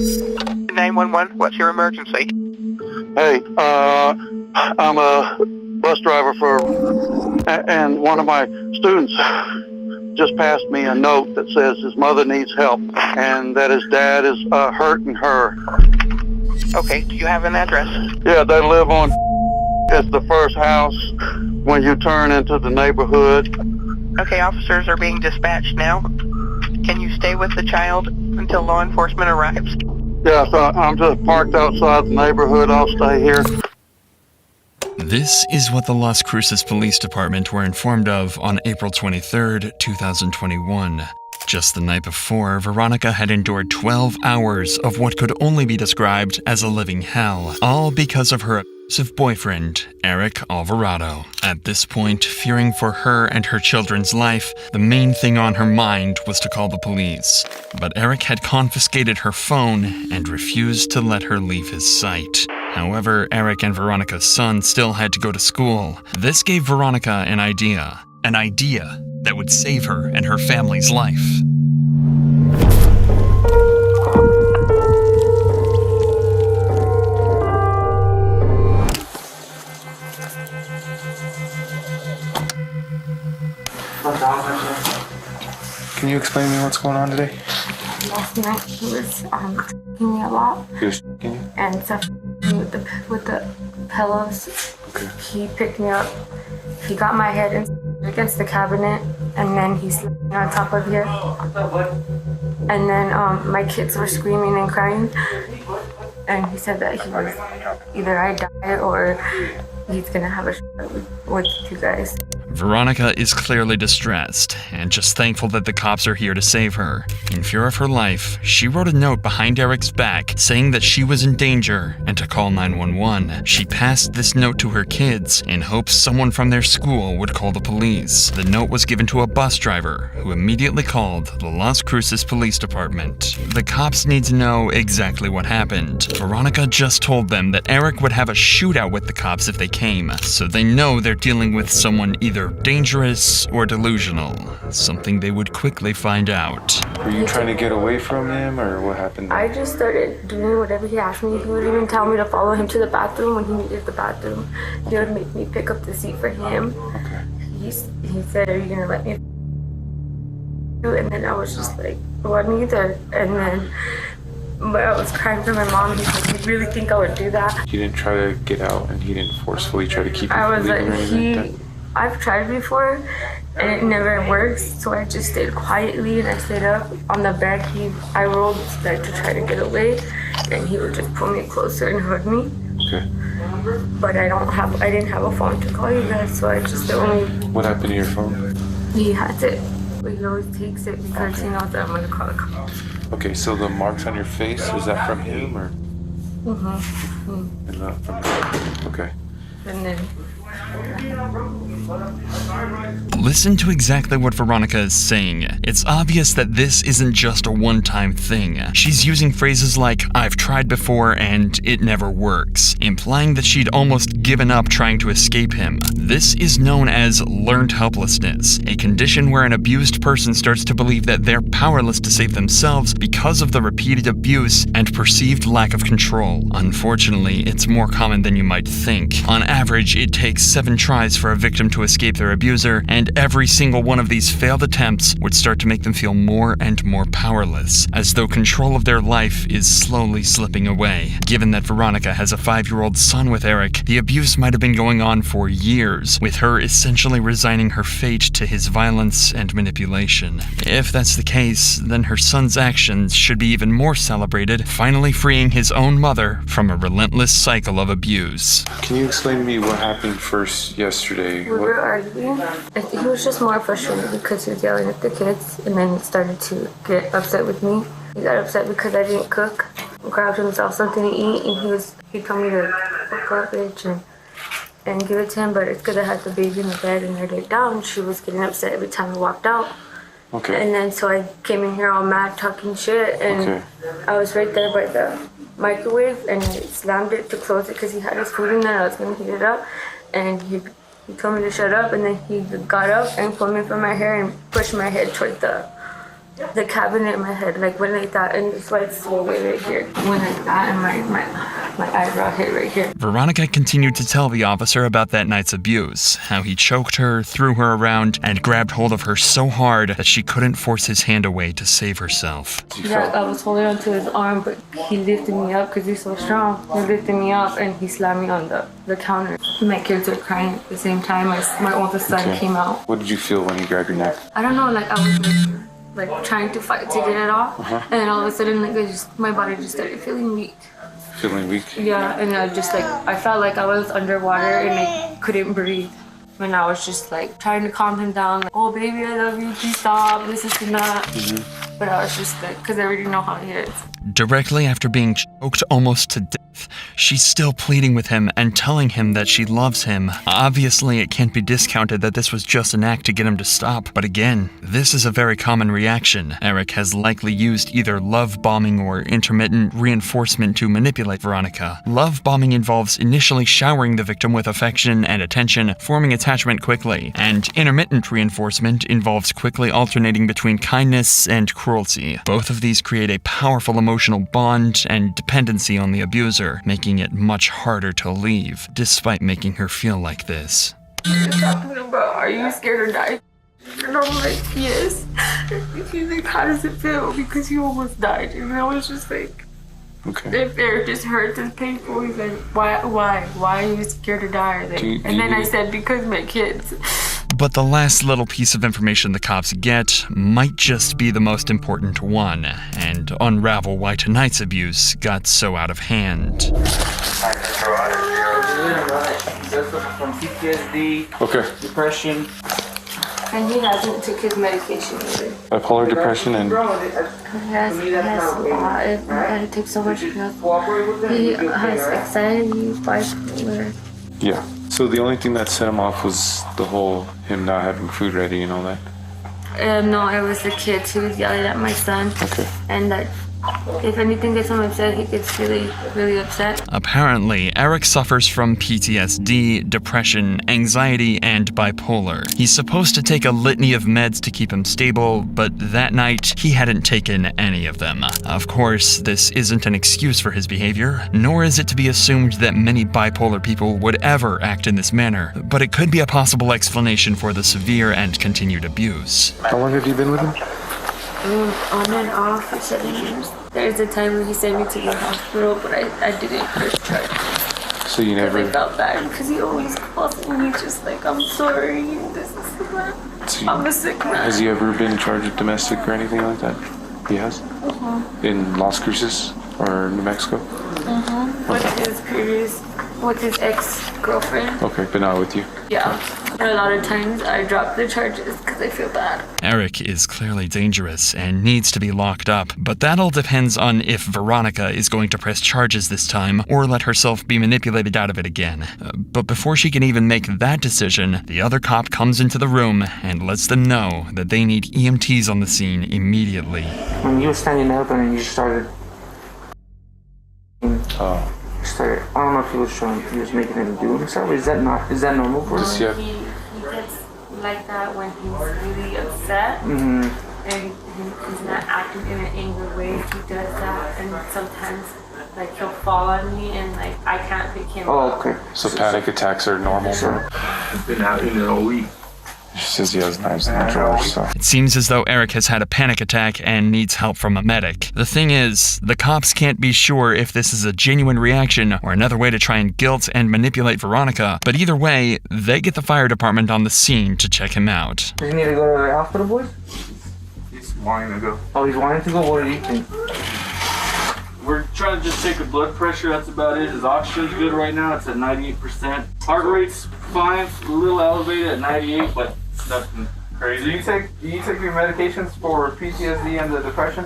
911, what's your emergency? Hey, I'm a bus driver and one of my students just passed me a note that says his mother needs help and that his dad is hurting her. Okay, do you have an address? Yeah, they live on, it's the first house when you turn into the neighborhood. Okay, officers are being dispatched now. Can you stay with the child until law enforcement arrives? Yeah, so I'm just parked outside the neighborhood. I'll stay here. This is what the Las Cruces Police Department were informed of on April 23, 2021. Just the night before, Veronica had endured 12 hours of what could only be described as a living hell, all because of her abusive boyfriend, Eric Alvarado. At this point, fearing for her and her children's life, the main thing on her mind was to call the police. But Eric had confiscated her phone and refused to let her leave his sight. However, Eric and Veronica's son still had to go to school. This gave Veronica an idea that would save her and her family's life. Can you explain to me what's going on today? Last night he was taking me a lot. He was shaking you? And so with the pillows. Okay. He picked me up. He got my head against the cabinet, and then he slept on top of here. And then my kids were screaming and crying. And he said that he was either I die or he's gonna have a shot with you guys. Veronica is clearly distressed and just thankful that the cops are here to save her. In fear of her life, she wrote a note behind Eric's back saying that she was in danger and to call 911. She passed this note to her kids in hopes someone from their school would call the police. The note was given to a bus driver who immediately called the Las Cruces Police Department. The cops need to know exactly what happened. Veronica just told them that Eric would have a shootout with the cops if they came, so they know they're dealing with someone either dangerous or delusional, something they would quickly find out. Were you trying to get away from him, or what happened? I just started doing whatever he asked me. He would even tell me to follow him to the bathroom when he needed the bathroom. He would make me pick up the seat for him. Okay. He said, "Are you gonna let me?" And then I was just like, "Well, neither." And then, but I was crying for my mom because he really think I would do that. You didn't try to get out, and he didn't forcefully try to keep you I from was leaving or like, anything like that? I've tried before and it never works, so I just stayed quietly and I stayed up on the bed. I rolled like to try to get away, and he would just pull me closer and hug me. Okay. But I didn't have a phone to call you guys, so I just What happened to your phone? He has it, but he always takes it because he knows that I'm gonna call the cops. Okay, so the marks on your face, is that from him or? And not from him. Okay. And then Listen to exactly what Veronica is saying. It's obvious that this isn't just a one-time thing. She's using phrases like, "I've tried before and it never works," implying that she'd almost given up trying to escape him. This is known as learned helplessness, a condition where an abused person starts to believe that they're powerless to save themselves because of the repeated abuse and perceived lack of control. Unfortunately, it's more common than you might think. On average, it takes 7 tries for a victim to escape their abuser, and every single one of these failed attempts would start to make them feel more and more powerless, as though control of their life is slowly slipping away. Given that Veronica has a 5-year-old son with Eric, the abuse might have been going on for years, with her essentially resigning her fate to his violence and manipulation. If that's the case, then her son's actions should be even more celebrated, finally freeing his own mother from a relentless cycle of abuse. Can you explain to me what happened first yesterday? we were arguing. He was just more frustrated because he was yelling at the kids, and then he started to get upset with me. He got upset because I didn't cook, grabbed himself something to eat, and he told me to cook garbage and give it to him, but it's because I had the baby in the bed and I laid down. She was getting upset every time I walked out. Okay. And then so I came in here all mad talking shit, and Okay. I was right there by the microwave, and I slammed it to close it because he had his food in there and I was going to heat it up, and he told me to shut up, and then he got up and pulled me from my hair and pushed my head toward the cabinet in my head, like when like that, and it's why it's so way right here. When like that, and my eyebrow hit right here. Veronica continued to tell the officer about that night's abuse, how he choked her, threw her around, and grabbed hold of her so hard that she couldn't force his hand away to save herself. Yeah, I was holding onto his arm, but he lifted me up because he's so strong. He lifted me up and he slammed me on the counter. My kids were crying at the same time. My oldest son came out. What did you feel when he grabbed your neck? I don't know, like I was like trying to fight to get it off, and then all of a sudden, like my body just started feeling weak. Feeling weak? Yeah, and I just like I felt like I was underwater and I couldn't breathe. And I was just like trying to calm him down, like, oh baby, I love you, please stop, this is not. But I was just like, because I already know how he is. Directly after being choked almost to death, she's still pleading with him and telling him that she loves him. Obviously, it can't be discounted that this was just an act to get him to stop. But again, this is a very common reaction. Eric has likely used either love bombing or intermittent reinforcement to manipulate Veronica. Love bombing involves initially showering the victim with affection and attention, forming attachment quickly. And intermittent reinforcement involves quickly alternating between kindness and cruelty. Both of these create a powerful emotional bond and dependency on the abuser, making it much harder to leave, despite making her feel like this. He's talking about, are you scared to die? And I'm like, yes. He's like, how does it feel? Because you almost died. And I was just like, if it just hurts, it's painful. He's like, why? Why are you scared to die? Like, and then I said, because my kids. But the last little piece of information the cops get might just be the most important one, and unravel why tonight's abuse got so out of hand. From PTSD, depression. And he hasn't took his medication either. Bipolar depression and... He has a lot. It takes so much help. He has anxiety, bipolar. Yeah. So the only thing that set him off was the whole him not having food ready and all that? No, it was the kids who was yelling at my son. Okay. And that if anything gets him upset, he gets really, really upset. Apparently, Eric suffers from PTSD, depression, anxiety, and bipolar. He's supposed to take a litany of meds to keep him stable, but that night, he hadn't taken any of them. Of course, this isn't an excuse for his behavior, nor is it to be assumed that many bipolar people would ever act in this manner, but it could be a possible explanation for the severe and continued abuse. How long have you been with him? On and off for 7 years. There's a time when he sent me to the hospital, but I didn't press charge. So you never... I felt bad because he always calls and he's just like, I'm sorry, this is that. I'm a sick man. Has he ever been charged with domestic or anything like that? He has? In Las Cruces or New Mexico? With his ex-girlfriend. Okay, but not with you? Yeah. And a lot of times I drop the charges because I feel bad. Eric is clearly dangerous and needs to be locked up, but that all depends on if Veronica is going to press charges this time or let herself be manipulated out of it again. But before she can even make that decision, the other cop comes into the room and lets them know that they need EMTs on the scene immediately. When you were standing up and you started... I don't know if he was making him do himself. Is that normal for him? He gets like that when he's really upset. And he's not acting in an angry way. He does that, and sometimes like he'll fall on me and like I can't pick him up. Okay. So panic attacks are normal for him? He's been out in all week. She says he has knives in the drawer, so... It seems as though Eric has had a panic attack and needs help from a medic. The thing is, the cops can't be sure if this is a genuine reaction or another way to try and guilt and manipulate Veronica, but either way, they get the fire department on the scene to check him out. Does he need to go to the hospital, boys? He's wanting to go. Oh, he's wanting to go? What do you think? We're trying to just take a blood pressure, that's about it. His oxygen's good right now, it's at 98%. Heart rate's fine, a little elevated at 98, but it's nothing crazy. Do you take your medications for PTSD and the depression?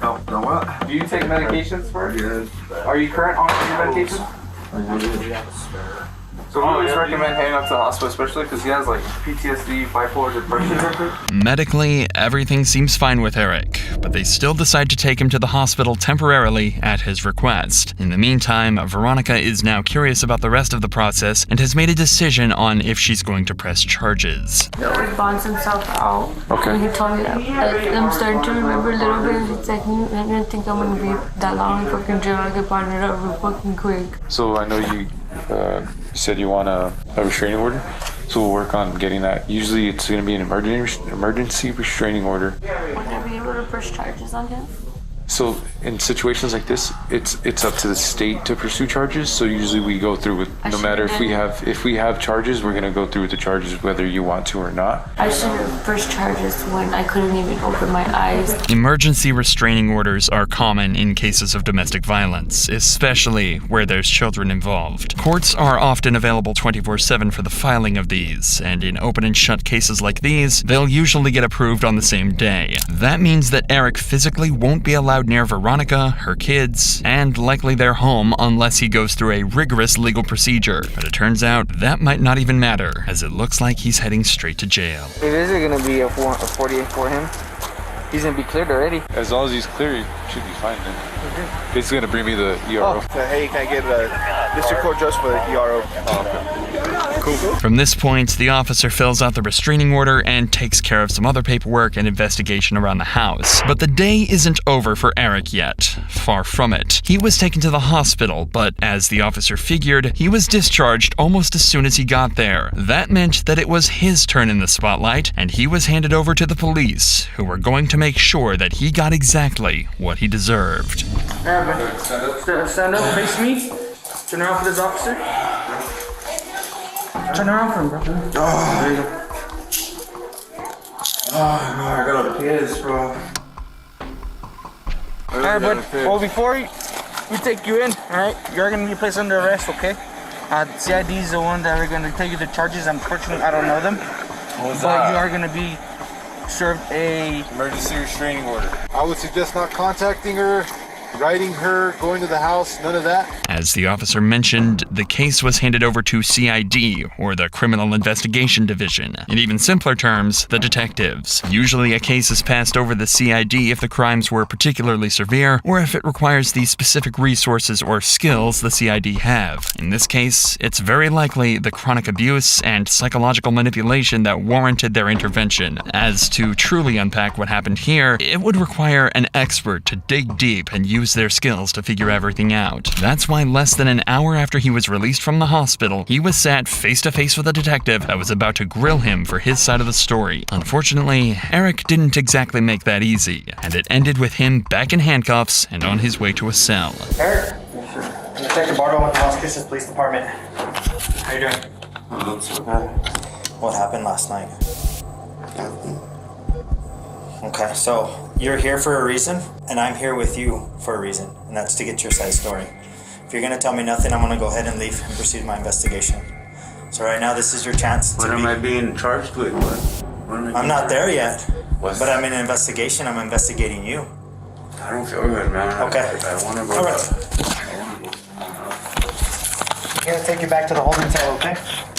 No what? Do you take medications for it? Yes. Are you current on your medications? So we always recommend heading up to the hospital, especially because he has like PTSD, bipolar depression. Medically, everything seems fine with Eric, but they still decide to take him to the hospital temporarily at his request. In the meantime, Veronica is now curious about the rest of the process and has made a decision on if she's going to press charges. He always bonds himself out. Okay. And he told me that I'm starting to remember a little bit. It's like, I didn't think I'm gonna be that long in fucking jail. I get bonded up real fucking quick. So I know you said you want a restraining order. So we'll work on getting that. Usually it's going to be an emergency restraining order. Would I be able to press charges on him? So in situations like this, it's up to the state to pursue charges. So usually we go through with, no matter if we have charges, we're gonna go through with the charges whether you want to or not. I should have pressed charges when I couldn't even open my eyes. Emergency restraining orders are common in cases of domestic violence, especially where there's children involved. Courts are often available 24/7 for the filing of these, and in open and shut cases like these, they'll usually get approved on the same day. That means that Eric physically won't be allowed near Veronica, her kids, and likely their home unless he goes through a rigorous legal procedure. But it turns out that might not even matter, as it looks like he's heading straight to jail. It is going to be a 48 for him. He's going to be cleared already. As long as he's clear, he should be fine then. It's going to bring me the ERO. Hey, can I get a district court judge for the ERO? Cool. From this point, the officer fills out the restraining order and takes care of some other paperwork and investigation around the house. But the day isn't over for Eric yet. Far from it. He was taken to the hospital, but as the officer figured, he was discharged almost as soon as he got there. That meant that it was his turn in the spotlight, and he was handed over to the police, who were going to make sure that he got exactly what he deserved. Stand up, face me. Turn around for this officer. Turn around for him, bro. Oh, there you go. Oh, man, I got all the kids, bro. Alright, bud. Well, before we take you in, alright, you're going to be placed under arrest, okay? CID is the one that are going to take you the charges. Unfortunately, I don't know them. But you are going to be served a Emergency restraining order. I would suggest not contacting her, writing her, going to the house, none of that. As the officer mentioned, the case was handed over to CID, or the Criminal Investigation Division. In even simpler terms, the detectives. Usually a case is passed over the CID if the crimes were particularly severe, or if it requires the specific resources or skills the CID have. In this case, it's very likely the chronic abuse and psychological manipulation that warranted their intervention. As to truly unpack what happened here, it would require an expert to dig deep and use their skills to figure everything out. That's why less than an hour after he was released from the hospital, he was sat face to face with a detective that was about to grill him for his side of the story. Unfortunately, Eric didn't exactly make that easy, and it ended with him back in handcuffs and on his way to a cell. Eric, Detective Bardo with the Las Cruces Police Department. How you doing? What happened last night? Okay, so you're here for a reason, and I'm here with you for a reason, and that's to get your side story. If you're gonna tell me nothing, I'm gonna go ahead and leave and proceed my investigation. So right now, this is your chance. What am I being charged with? I'm not there yet, but I'm in an investigation. I'm investigating you. I don't feel good, man. Okay. I want to go. All right. I'm gonna take you back to the holding cell, okay?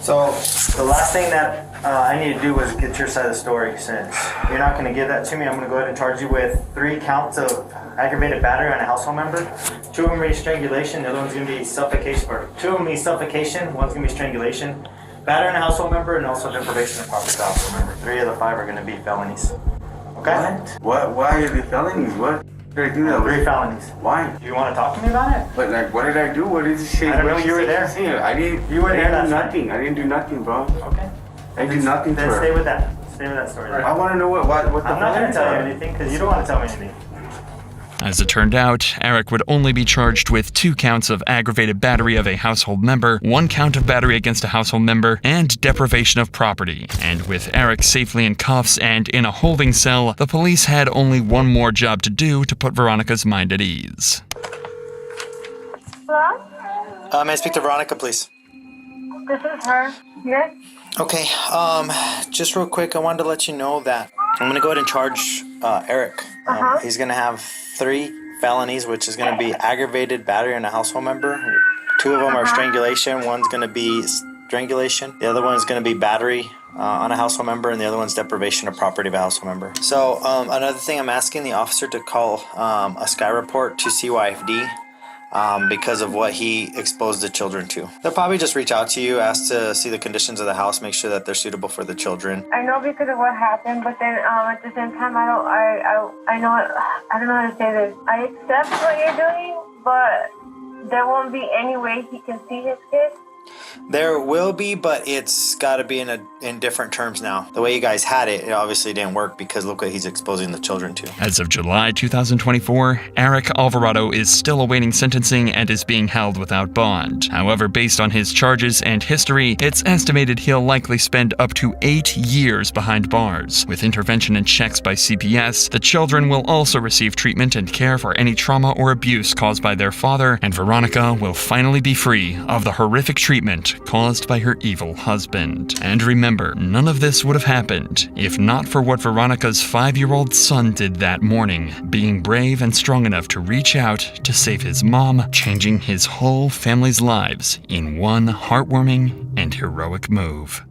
So the last thing that I need to do was get your side of the story. Since you're not gonna give that to me, I'm gonna go ahead and charge you with 3 counts of aggravated battery on a household member. 2 of them are strangulation, the other one's gonna be suffocation, or 2 of them be suffocation, one's gonna be strangulation. Battery on a household member, and also deprivation of property to a household member. 3 of the 5 are gonna be felonies. Okay? What? Why are they felonies? What did I do that? 3 felonies. Why? Do you want to talk to me about it? But like, what did I do? What did you say? I don't know, you were there. I didn't. You were there, I didn't that's do nothing. I didn't do nothing, bro. Okay. I did nothing to Then her. stay with that. Stay with that story. I want to know what the I'm not going to tell you felonies are. anything because you don't want to tell me anything. As it turned out, Eric would only be charged with 2 counts of aggravated battery of a household member, 1 count of battery against a household member, and deprivation of property. And with Eric safely in cuffs and in a holding cell, the police had only one more job to do to put Veronica's mind at ease. May I speak to Veronica, please? This is her. Yes? Okay, just real quick, I wanted to let you know that I'm gonna go ahead and charge Eric. He's gonna have 3 felonies, which is gonna be aggravated battery on a household member. 2 of them are strangulation, one's gonna be strangulation. The other one is going to be battery on a household member, and the other one's deprivation of property of a household member. So another thing, I'm asking the officer to call a Sky report to CYFD because of what he exposed the children to. They'll probably just reach out to you, ask to see the conditions of the house, make sure that they're suitable for the children. I know because of what happened, but then at the same time, I don't know how to say this. I accept what you're doing, but there won't be any way he can see his kids. There will be, but it's got to be in different terms now. The way you guys had it, it obviously didn't work because look what he's exposing the children to. As of July 2024, Eric Alvarado is still awaiting sentencing and is being held without bond. However, based on his charges and history, it's estimated he'll likely spend up to 8 years behind bars. With intervention and checks by CPS, the children will also receive treatment and care for any trauma or abuse caused by their father, and Veronica will finally be free of the horrific treatment caused by her evil husband. And remember, none of this would have happened if not for what Veronica's 5-year-old son did that morning, being brave and strong enough to reach out to save his mom, changing his whole family's lives in one heartwarming and heroic move.